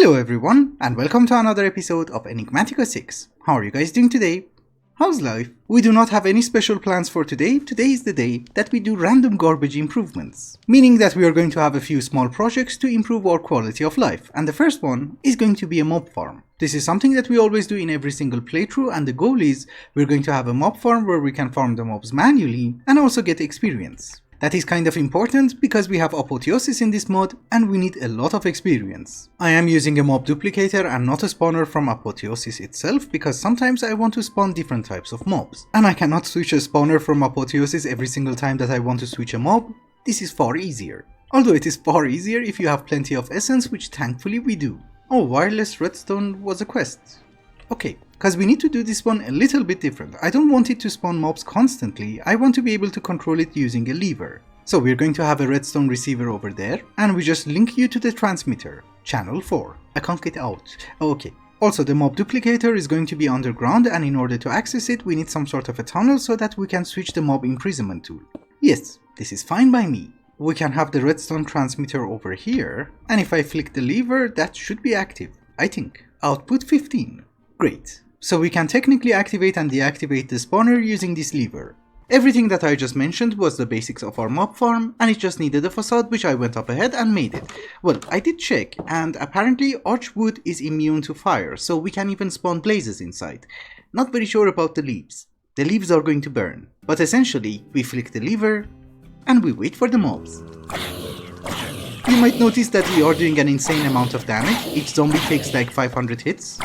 Hello everyone, and welcome to another episode of Enigmatica 6. How are you guys doing today? How's life? We do not have any special plans for today. Today is the day that we do random garbage improvements. Meaning that we are going to have a few small projects to improve our quality of life. And the first one is going to be a mob farm. This is something that we always do in every single playthrough, and the goal is we're going to have a mob farm where we can farm the mobs manually and also get experience. That is kind of important because we have apotheosis in this mod and we need a lot of experience. I am using a mob duplicator and not a spawner from apotheosis itself because sometimes I want to spawn different types of mobs. And I cannot switch a spawner from apotheosis every single time that I want to switch a mob. This is far easier. Although it is far easier if you have plenty of essence, which thankfully we do. Oh, wireless redstone was a quest. Okay, because we need to do this one a little bit different. I don't want it to spawn mobs constantly, I want to be able to control it using a lever. So we're going to have a redstone receiver over there, and we just link you to the transmitter. Channel 4. I can't get out. Okay. Also, the mob duplicator is going to be underground, and in order to access it, we need some sort of a tunnel so that we can switch the mob imprisonment tool. Yes, this is fine by me. We can have the redstone transmitter over here, and if I flick the lever, that should be active, I think. Output 15. Great. So we can technically activate and deactivate the spawner using this lever. Everything that I just mentioned was the basics of our mob farm, and it just needed a facade, which I went up ahead and made it. Well, I did check, and apparently archwood is immune to fire, so we can even spawn blazes inside. Not very sure about the leaves. The leaves are going to burn. But essentially, we flick the lever, and we wait for the mobs. You might notice that we are doing an insane amount of damage. Each zombie takes like 500 hits.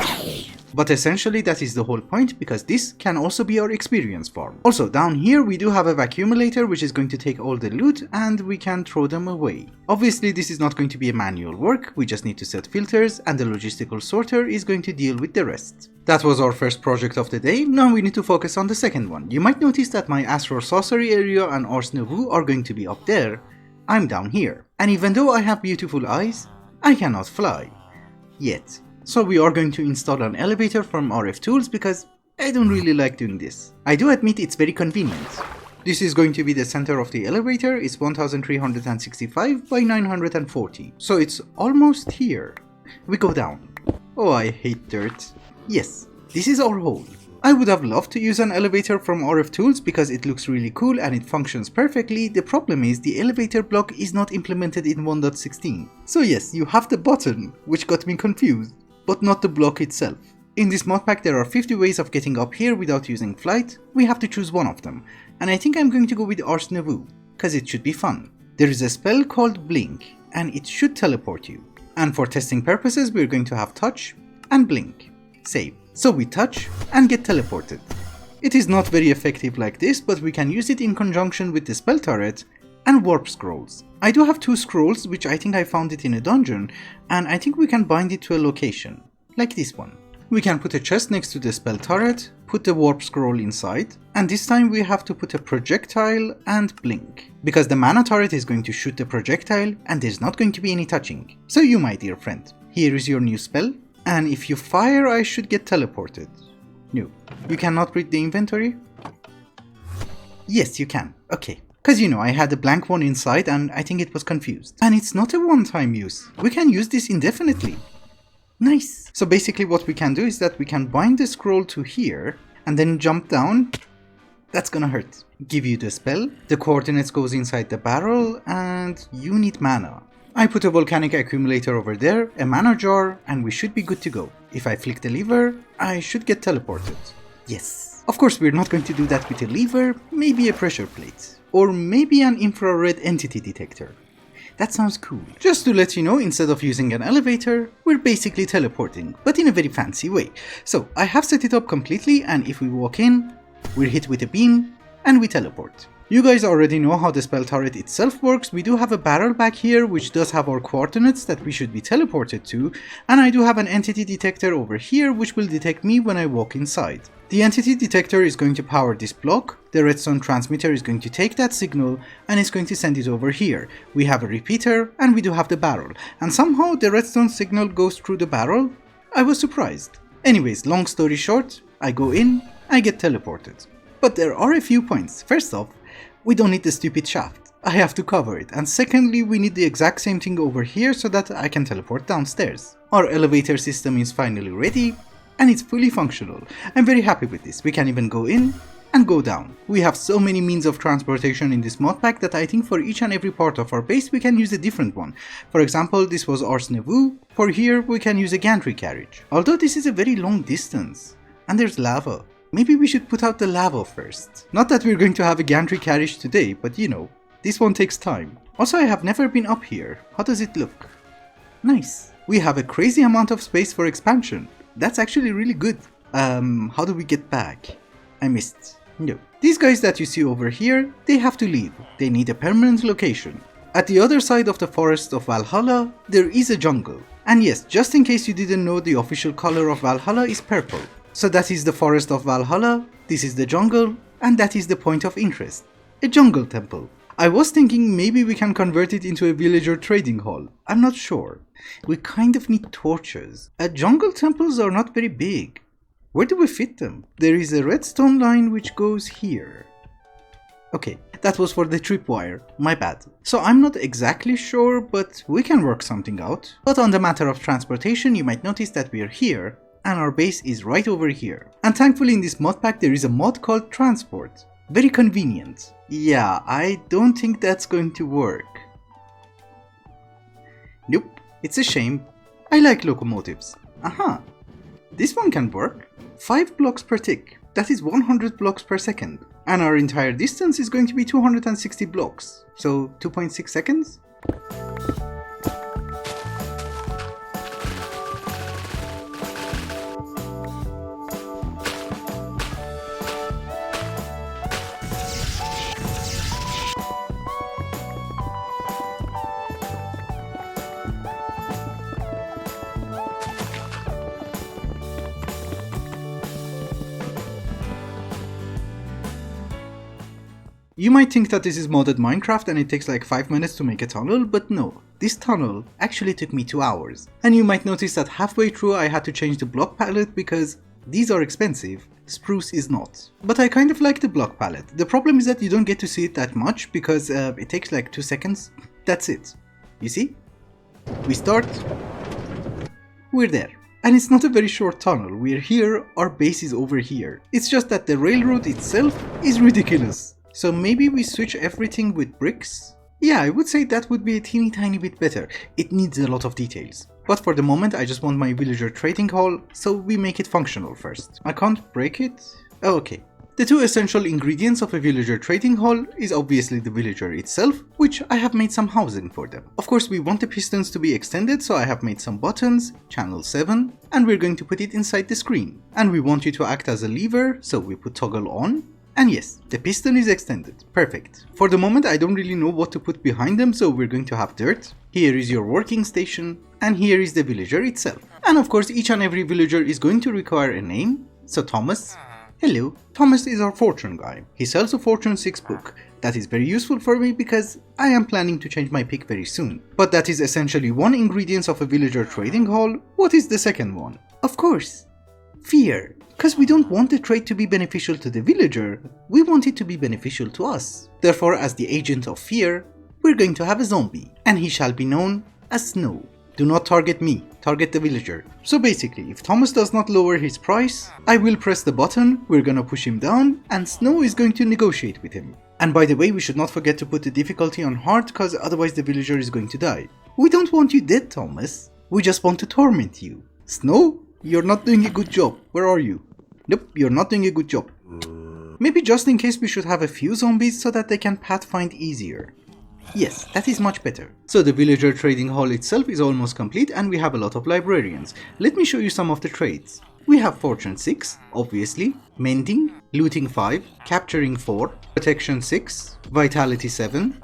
But essentially that is the whole point, because this can also be our experience farm. Also, down here we do have a vacuumulator which is going to take all the loot and we can throw them away. Obviously this is not going to be a manual work, we just need to set filters and the logistical sorter is going to deal with the rest. That was our first project of the day. Now we need to focus on the second one. You might notice that my Astral Sorcery area and Ars Nouveau are going to be up there. I'm down here. And even though I have beautiful eyes, I cannot fly. Yet. So we are going to install an elevator from RF Tools because I don't really like doing this. I do admit it's very convenient. This is going to be the center of the elevator. It's 1365 by 940. So it's almost here. We go down. Oh, I hate dirt. Yes, this is our hole. I would have loved to use an elevator from RF Tools because it looks really cool and it functions perfectly. The problem is the elevator block is not implemented in 1.16. So yes, you have the button, which got me confused, but not the block itself. In this modpack there are 50 ways of getting up here without using flight. We have to choose one of them, and I think I'm going to go with Ars Nouveau, cause it should be fun. There is a spell called Blink, and it should teleport you. And for testing purposes we're going to have touch and blink. Save. So we touch and get teleported. It is not very effective like this, but we can use it in conjunction with the spell turret and warp scrolls. I do have 2 scrolls, which I think I found it in a dungeon, and I think we can bind it to a location, like this one. We can put a chest next to the spell turret, put the warp scroll inside, and this time we have to put a projectile and blink, because the mana turret is going to shoot the projectile and there's not going to be any touching. So you, my dear friend, here is your new spell, and if you fire I should get teleported. No, you cannot read the inventory? Yes, you can, okay. Cause you know, I had a blank one inside and I think it was confused. And it's not a one-time use. We can use this indefinitely. Nice. So basically what we can do is that we can bind the scroll to here and then jump down. That's gonna hurt. Give you the spell, the coordinates goes inside the barrel, and you need mana. I put a volcanic accumulator over there, a mana jar, and we should be good to go. If I flick the lever, I should get teleported. Yes. Of course we're not going to do that with a lever, maybe a pressure plate. Or maybe an infrared entity detector. That sounds cool. Just to let you know, instead of using an elevator, we're basically teleporting, but in a very fancy way. So I have set it up completely, and if we walk in, we're hit with a beam, and we teleport. You guys already know how the spell turret itself works. We do have a barrel back here which does have our coordinates that we should be teleported to, and I do have an entity detector over here which will detect me when I walk inside. The entity detector is going to power this block, the redstone transmitter is going to take that signal and it's going to send it over here. We have a repeater and we do have the barrel, and somehow the redstone signal goes through the barrel. I was surprised. Anyways, long story short, I go in, I get teleported. But there are a few points. First off, we don't need the stupid shaft. I have to cover it, and secondly we need the exact same thing over here so that I can teleport downstairs. Our elevator system is finally ready, and it's fully functional. I'm very happy with this. We can even go in and go down. We have so many means of transportation in this mod pack that I think for each and every part of our base we can use a different one. For example, this was Ars Nouveau. For here we can use a gantry carriage. Although this is a very long distance, and there's lava. Maybe we should put out the lava first. Not that we're going to have a gantry carriage today, but you know, this one takes time. Also, I have never been up here. How does it look? Nice. We have a crazy amount of space for expansion. That's actually really good. How do we get back? I missed. No. These guys that you see over here, they have to leave. They need a permanent location. At the other side of the forest of Valhalla, there is a jungle. And yes, just in case you didn't know, the official color of Valhalla is purple. So that is the forest of Valhalla, this is the jungle, and that is the point of interest. A jungle temple. I was thinking maybe we can convert it into a villager trading hall. I'm not sure. We kind of need torches. Jungle temples are not very big. Where do we fit them? There is a redstone line which goes here. Okay, that was for the tripwire. My bad. So I'm not exactly sure, but we can work something out. But on the matter of transportation, you might notice that we are here, and our base is right over here. And thankfully in this mod pack there is a mod called Transport. Very convenient. Yeah, I don't think that's going to work. Nope, it's a shame. I like locomotives. Aha! This one can work. 5 blocks per tick. That is 100 blocks per second. And our entire distance is going to be 260 blocks. So 2.6 seconds? You might think that this is modded Minecraft and it takes like 5 minutes to make a tunnel, but no. This tunnel actually took me 2 hours. And you might notice that halfway through I had to change the block palette because these are expensive, spruce is not. But I kind of like the block palette. The problem is that you don't get to see it that much because it takes like 2 seconds. That's it. You see? We start. We're there. And it's not a very short tunnel. We're here, our base is over here. It's just that the railroad itself is ridiculous. So maybe we switch everything with bricks? Yeah, I would say that would be a teeny tiny bit better. It needs a lot of details. But for the moment I just want my villager trading hall, so we make it functional first. I can't break it? Oh, okay. The 2 essential ingredients of a villager trading hall is obviously the villager itself, which I have made some housing for them. Of course we want the pistons to be extended, so I have made some buttons, channel 7, and we're going to put it inside the screen. And we want you to act as a lever, so we put toggle on. And yes, the piston is extended. Perfect. For the moment I don't really know what to put behind them, so we're going to have dirt. Here is your working station, and here is the villager itself. And of course each and every villager is going to require a name. So Thomas. Hello. Thomas is our fortune guy. He sells a Fortune 6 book. That is very useful for me because I am planning to change my pick very soon. But that is essentially one ingredient of a villager trading hall. What is the second one? Of course, fear. Because we don't want the trade to be beneficial to the villager, we want it to be beneficial to us. Therefore, as the agent of fear, we're going to have a zombie, and he shall be known as Snow. Do not target me, target the villager. So basically, if Thomas does not lower his price, I will press the button, we're gonna push him down, and Snow is going to negotiate with him. And by the way, we should not forget to put the difficulty on hard, cause otherwise the villager is going to die. We don't want you dead, Thomas. We just want to torment you. Snow? You're not doing a good job. Where are you? Nope, you're not doing a good job. Maybe just in case we should have a few zombies so that they can pathfind easier. Yes, that is much better. So the villager trading hall itself is almost complete and we have a lot of librarians. Let me show you some of the trades. We have Fortune 6, obviously, Mending, Looting 5, Capturing 4, Protection 6, Vitality 7,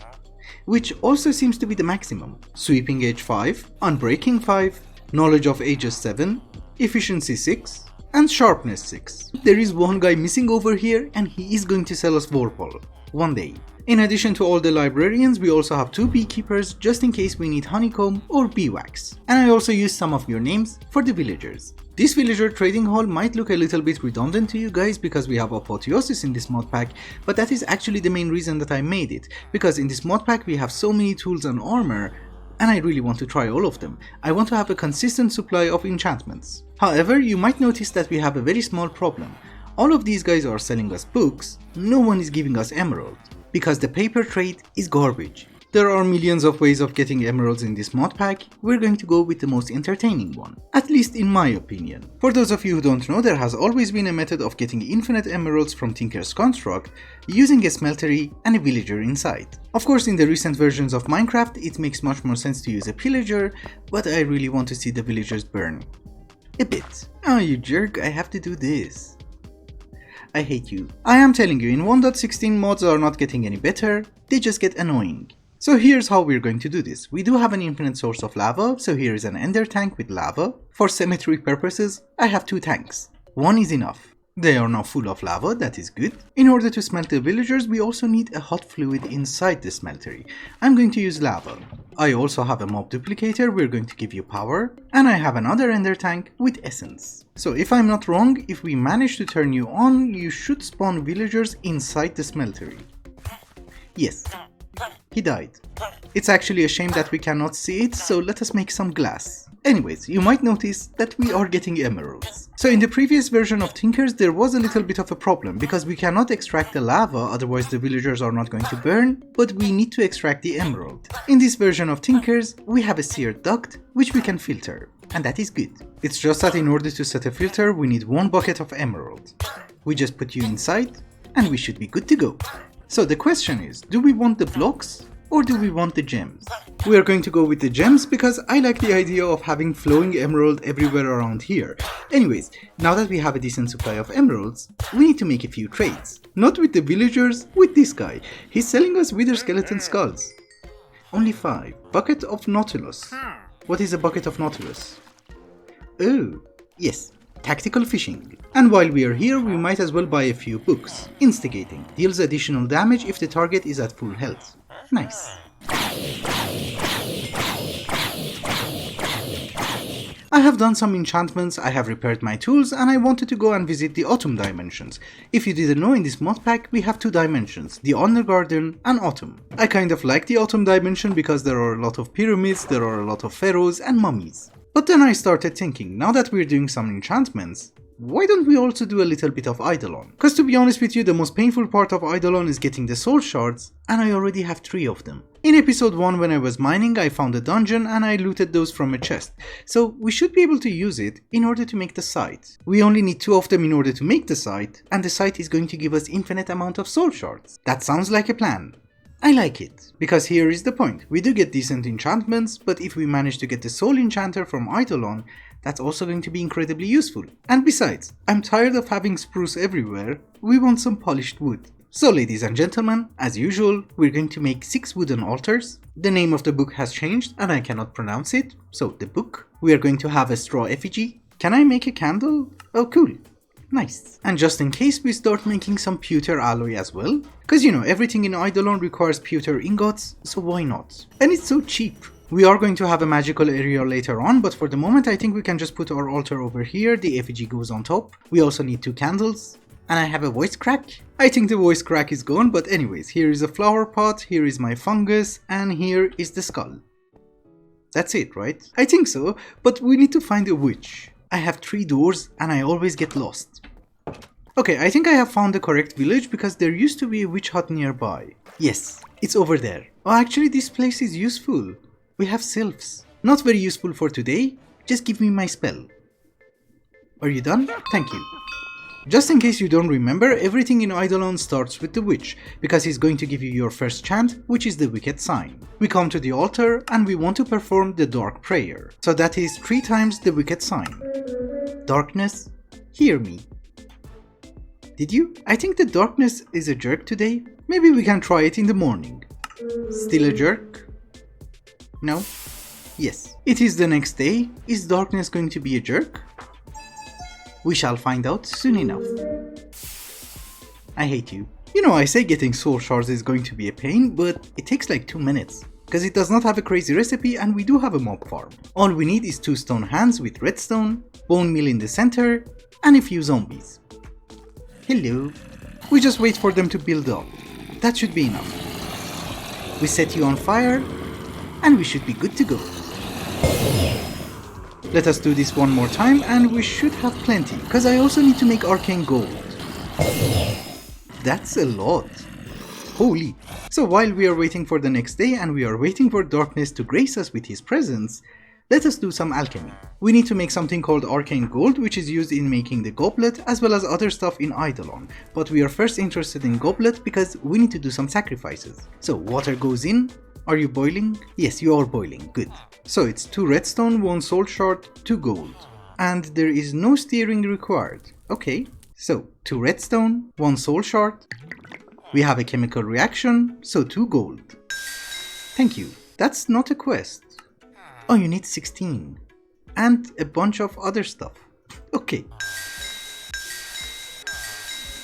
which also seems to be the maximum, Sweeping Edge 5, Unbreaking 5, Knowledge of Ages 7, Efficiency 6, and Sharpness 6. There is one guy missing over here and he is going to sell us Vorpal one day. In addition to all the librarians, we also have 2 beekeepers just in case we need honeycomb or beeswax. And I also used some of your names for the villagers. This villager trading hall might look a little bit redundant to you guys because we have Apotheosis in this mod pack, but that is actually the main reason that I made it, because in this mod pack we have so many tools and armor, and I really want to try all of them. I want to have a consistent supply of enchantments. However, you might notice that we have a very small problem. All of these guys are selling us books, no one is giving us emerald, because the paper trade is garbage. There are millions of ways of getting emeralds in this mod pack, we're going to go with the most entertaining one, at least in my opinion. For those of you who don't know, there has always been a method of getting infinite emeralds from Tinker's construct using a smeltery and a villager inside. Of course, in the recent versions of Minecraft it makes much more sense to use a pillager, but I really want to see the villagers burn. A bit. Oh you jerk, I have to do this. I hate you. I am telling you, in 1.16 mods are not getting any better, they just get annoying. So here's how we're going to do this. We do have an infinite source of lava, so here is an ender tank with lava. For symmetry purposes, I have 2 tanks. One is enough. They are now full of lava, that is good. In order to smelt the villagers, we also need a hot fluid inside the smeltery. I'm going to use lava. I also have a mob duplicator, we're going to give you power. And I have another ender tank with essence. So if I'm not wrong, if we manage to turn you on, you should spawn villagers inside the smeltery. Yes. He died. It's actually a shame that we cannot see it, so let us make some glass. Anyways, you might notice that we are getting emeralds. So in the previous version of Tinkers there was a little bit of a problem because we cannot extract the lava, otherwise the villagers are not going to burn, but we need to extract the emerald. In this version of Tinkers we have a seared duct which we can filter, and that is good. It's just that in order to set a filter we need 1 bucket of emerald. We just put you inside and we should be good to go. So the question is, do we want the blocks or do we want the gems? We are going to go with the gems because I like the idea of having flowing emerald everywhere around here. Anyways, now that we have a decent supply of emeralds, we need to make a few trades. Not with the villagers, with this guy. He's selling us wither skeleton skulls. Only 5. Bucket of Nautilus. What is a bucket of Nautilus? Oh, yes. Tactical fishing. And while we are here, we might as well buy a few books. Instigating. Deals additional damage if the target is at full health. Nice. I have done some enchantments, I have repaired my tools, and I wanted to go and visit the autumn dimensions. If you didn't know, in this mod pack we have 2 dimensions, the Undergarden and Autumn. I kind of like the autumn dimension because there are a lot of pyramids, there are a lot of pharaohs and mummies. But then I started thinking, now that we're doing some enchantments, why don't we also do a little bit of Eidolon? Cause to be honest with you, the most painful part of Eidolon is getting the soul shards, and I already have 3 of them. In episode 1 when I was mining, I found a dungeon and I looted those from a chest, so we should be able to use it in order to make the site. We only need 2 of them in order to make the site, and the site is going to give us infinite amount of soul shards. That sounds like a plan. I like it, because here is the point, we do get decent enchantments, but if we manage to get the soul enchanter from Eidolon, that's also going to be incredibly useful. And besides, I'm tired of having spruce everywhere, we want some polished wood. So ladies and gentlemen, as usual, we're going to make 6 wooden altars. The name of the book has changed and I cannot pronounce it, so the book. We are going to have a straw effigy. Can I make a candle? Oh cool. Nice. And just in case, we start making some pewter alloy as well. Cause you know, everything in Eidolon requires pewter ingots, so why not? And it's so cheap. We are going to have a magical area later on, but for the moment I think we can just put our altar over here, the effigy goes on top. We also need 2 candles. And I have a voice crack? I think the voice crack is gone, but anyways, here is a flower pot, here is my fungus, and here is the skull. That's it, right? I think so, but we need to find a witch. I have 3 doors and I always get lost. Okay, I think I have found the correct village because there used to be a witch hut nearby. Yes, it's over there. Oh, actually this place is useful. We have sylphs. Not very useful for today, just give me my spell. Are you done? Thank you. Just in case you don't remember, everything in Eidolon starts with the witch, because he's going to give you your first chant, which is the wicked sign. We come to the altar and we want to perform the dark prayer. So that is 3 times the wicked sign. Darkness, hear me. Did you? I think the darkness is a jerk today. Maybe we can try it in the morning. Still a jerk? No? Yes. It is the next day. Is darkness going to be a jerk? We shall find out soon enough. I hate you. You know, I say getting soul shards is going to be a pain, but it takes like 2 minutes. Because it does not have a crazy recipe and we do have a mob farm. All we need is 2 stone hands with redstone, bone meal in the center, and a few zombies. Hello. We just wait for them to build up. That should be enough. We set you on fire, and we should be good to go. Let us do this one more time and we should have plenty, because I also need to make arcane gold. That's a lot. Holy. So while we are waiting for the next day and we are waiting for darkness to grace us with his presence, let us do some alchemy. We need to make something called arcane gold, which is used in making the goblet as well as other stuff in Eidolon. But we are first interested in goblet because we need to do some sacrifices. So water goes in. Are you boiling? Yes, you are boiling. Good. So it's 2 redstone, 1 soul shard, 2 gold. And there is no steering required. Okay. So 2 redstone, 1 soul shard. We have a chemical reaction, so 2 gold. Thank you. That's not a quest. Oh, you need 16. And a bunch of other stuff. Okay.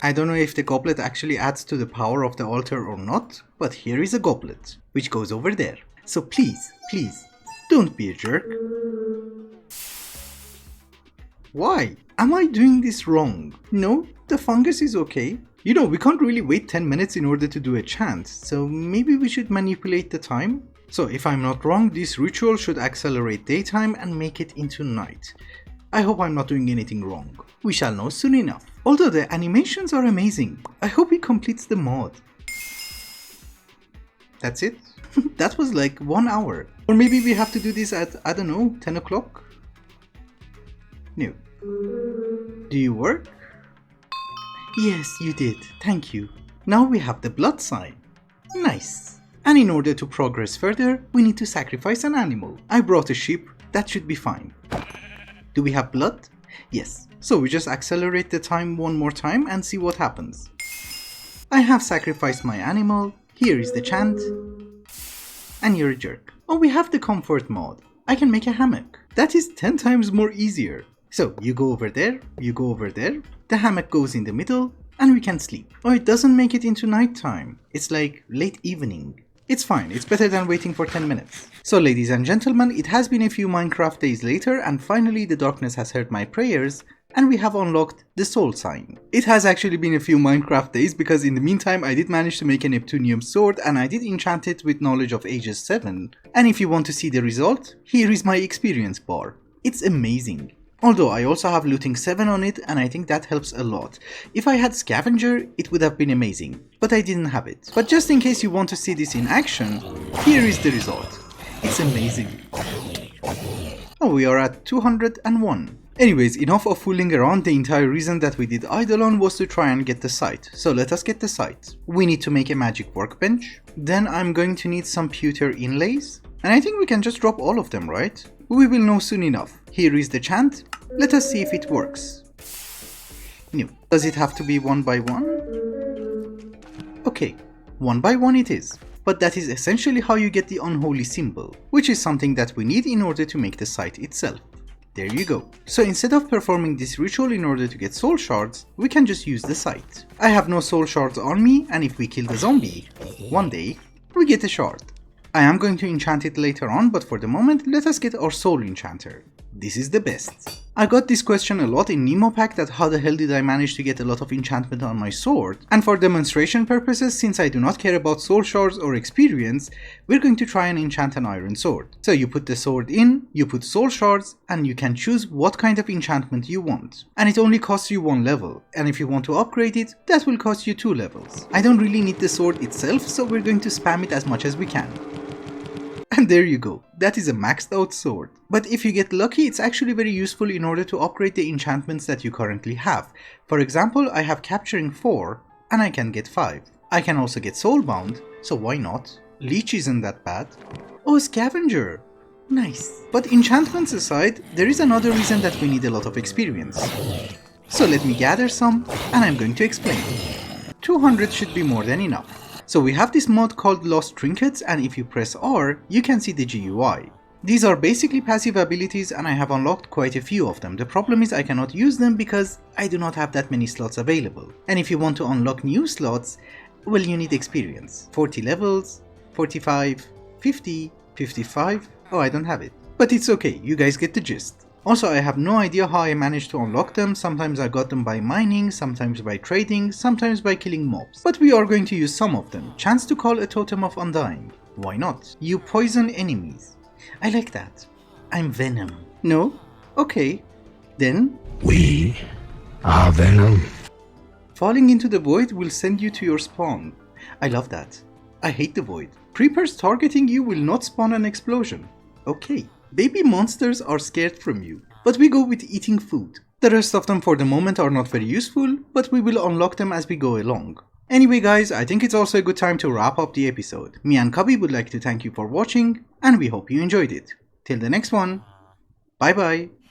I don't know if the goblet actually adds to the power of the altar or not, but here is a goblet, which goes over there. So please, don't be a jerk. Why? Am I doing this wrong? No, the fungus is okay. You know, we can't really wait 10 minutes in order to do a chant, so maybe we should manipulate the time? So if I'm not wrong, this ritual should accelerate daytime and make it into night. I hope I'm not doing anything wrong. We shall know soon enough. Although the animations are amazing. I hope he completes the mod. That's it? That was like 1 hour. Or maybe we have to do this at, I don't know, 10 o'clock? No. Do you work? Yes, you did. Thank you. Now we have the blood sign. Nice. And in order to progress further, we need to sacrifice an animal. I brought a sheep. That should be fine. Do we have blood? Yes. So we just accelerate the time one more time and see what happens. I have sacrificed my animal. Here is the chant. And you're a jerk. Oh, we have the comfort mod. I can make a hammock. That is 10 times more easier. So you go over there, you go over there. The hammock goes in the middle and we can sleep. Oh, it doesn't make it into nighttime. It's like late evening. It's fine, it's better than waiting for 10 minutes. So ladies and gentlemen, it has been a few Minecraft days later and finally the darkness has heard my prayers and we have unlocked the soul sign. It has actually been a few Minecraft days because in the meantime I did manage to make a Neptunium sword and I did enchant it with knowledge of ages 7. And if you want to see the result, here is my experience bar. It's amazing. Although I also have looting 7 on it and I think that helps a lot. If I had scavenger, it would have been amazing, but I didn't have it. But just in case you want to see this in action, here is the result. It's amazing. Oh, we are at 201. Anyways, enough of fooling around. The entire reason that we did Eidolon was to try and get the site. So let us get the site. We need to make a magic workbench. Then I'm going to need some pewter inlays. And I think we can just drop all of them, right? We will know soon enough. Here is the chant. Let us see if it works. No. Does it have to be 1 by 1? Okay, 1 by 1 it is. But that is essentially how you get the unholy symbol, which is something that we need in order to make the site itself. There you go. So instead of performing this ritual in order to get soul shards, we can just use the site. I have no soul shards on me, and if we kill the zombie, one day, we get a shard. I am going to enchant it later on, but for the moment, let us get our soul enchanter. This is the best. I got this question a lot in Enigmatica, that how the hell did I manage to get a lot of enchantment on my sword, and for demonstration purposes, since I do not care about soul shards or experience, we're going to try and enchant an iron sword. So you put the sword in, you put soul shards, and you can choose what kind of enchantment you want. And it only costs you 1 level, and if you want to upgrade it, that will cost you 2 levels. I don't really need the sword itself, so we're going to spam it as much as we can. And there you go, that is a maxed out sword. But if you get lucky, it's actually very useful in order to upgrade the enchantments that you currently have. For example, I have capturing 4 and I can get 5. I can also get soulbound, so why not? Leech isn't that bad. Oh, scavenger! Nice. But enchantments aside, there is another reason that we need a lot of experience. So let me gather some and I'm going to explain. 200 should be more than enough. So we have this mod called Lost Trinkets, and if you press R, you can see the GUI. These are basically passive abilities and I have unlocked quite a few of them. The problem is I cannot use them because I do not have that many slots available. And if you want to unlock new slots, well, you need experience. 40 levels, 45, 50, 55. Oh, I don't have it. But it's okay, you guys get the gist. Also, I have no idea how I managed to unlock them. Sometimes I got them by mining, sometimes by trading, sometimes by killing mobs. But we are going to use some of them. Chance to call a Totem of Undying. Why not? You poison enemies. I like that. I'm Venom. No? Okay. Then? We are Venom. Falling into the void will send you to your spawn. I love that. I hate the void. Creepers targeting you will not spawn an explosion. Okay. Baby monsters are scared from you, but we go with eating food. The rest of them for the moment are not very useful, but we will unlock them as we go along. Anyway guys, I think it's also a good time to wrap up the episode. Me and Cubby would like to thank you for watching, and we hope you enjoyed it. Till the next one, bye bye.